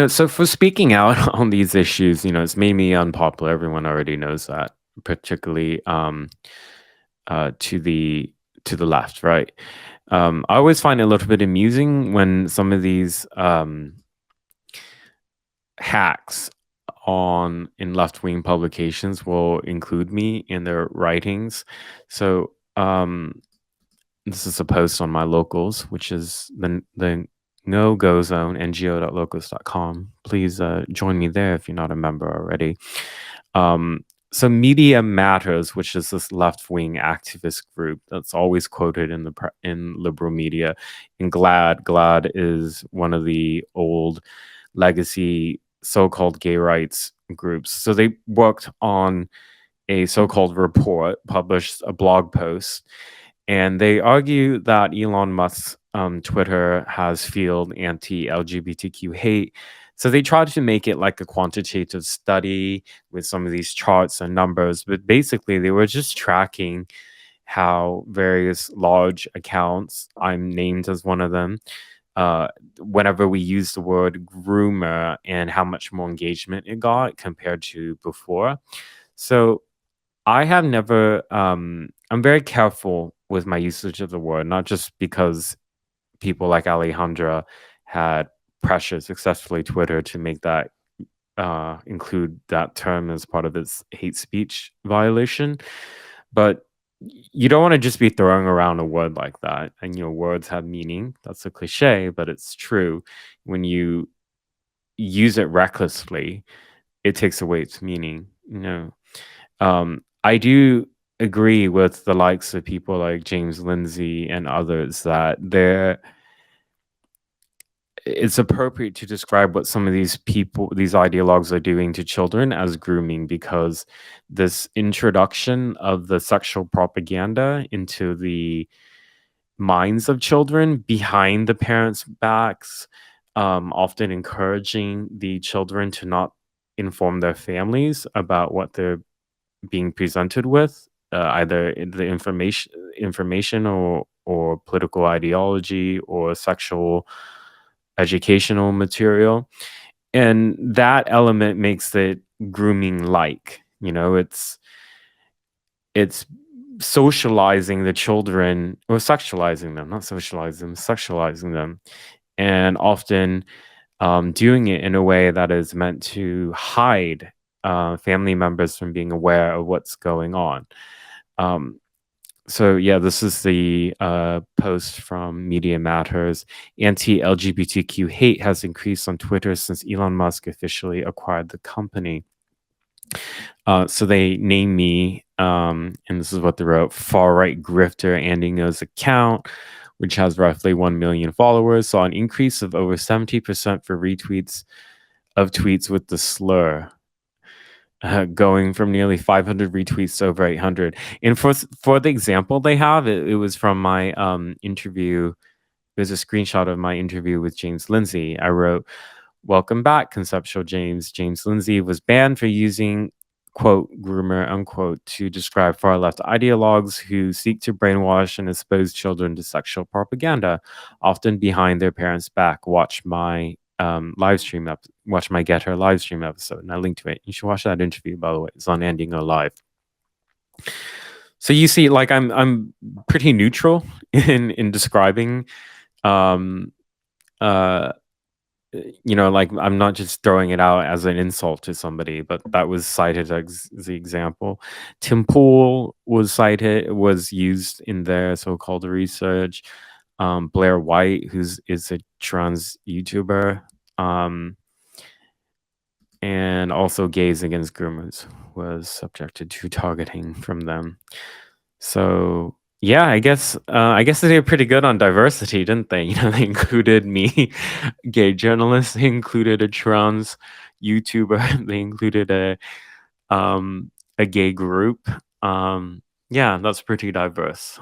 So for speaking out on these issues, it's made me unpopular. Everyone already knows that, particularly to the left, right? I always find it a little bit amusing when some of these hacks on in left-wing publications will include me in their writings. So this is a post on my locals, which is the No Go Zone, ngo.locals.com. Please join me there if you're not a member already. So Media Matters, which is this left-wing activist group that's always quoted in liberal media, and GLAD is one of the old legacy so-called gay rights groups. So they worked on a so-called report, published a blog post, and they argue that Elon Musk's Twitter has fueled anti-LGBTQ hate. So they tried to make it like a quantitative study with some of these charts and numbers, but basically they were just tracking how various large accounts, I'm named as one of them, uh, whenever we use the word groomer, and how much more engagement it got compared to before. So I have never, I'm very careful with my usage of the word, not just because people like Alejandra had pressured successfully Twitter to make that include that term as part of its hate speech violation, but you don't want to just be throwing around a word like that. And words have meaning. That's a cliche, but it's true. When you use it recklessly, it takes away its meaning. I do agree with the likes of people like James Lindsay and others that it's appropriate to describe what some of these ideologues are doing to children as grooming, because this introduction of the sexual propaganda into the minds of children behind the parents' backs, often encouraging the children to not inform their families about what they're being presented with, either the information or political ideology or sexual educational material. And that element makes it grooming like. It's socializing the children, or sexualizing them, not socializing them, sexualizing them, and often doing it in a way that is meant to hide family members from being aware of what's going on. Um, so yeah, this is the post from Media Matters. Anti-LGBTQ hate has increased on Twitter since Elon Musk officially acquired the company. So they named me, and this is what they wrote: far-right grifter Andy Ngo's account, which has roughly 1 million followers, saw an increase of over 70% for retweets of tweets with the slur, going from nearly 500 retweets to over 800. And for the example they have, it was from my interview. There's a screenshot of my interview with James Lindsay. I wrote, "Welcome back, conceptual James. James Lindsay was banned for using, quote, groomer, unquote, to describe far-left ideologues who seek to brainwash and expose children to sexual propaganda, often behind their parents' back. Watch my watch my Get Her live stream episode," and I linked to it. You should watch that interview, by the way. It's on Andy Ngo Live. So you see, like, I'm pretty neutral in describing, um, uh, like, I'm not just throwing it out as an insult to somebody, but that was cited as the example. Tim Pool was used in their so-called research. Blaire White, is a trans YouTuber, and also Gays Against Groomers was subjected to targeting from them. So yeah, I guess they did pretty good on diversity, didn't they? They included me, gay journalists. They included a trans YouTuber. They included a gay group. Yeah, that's pretty diverse.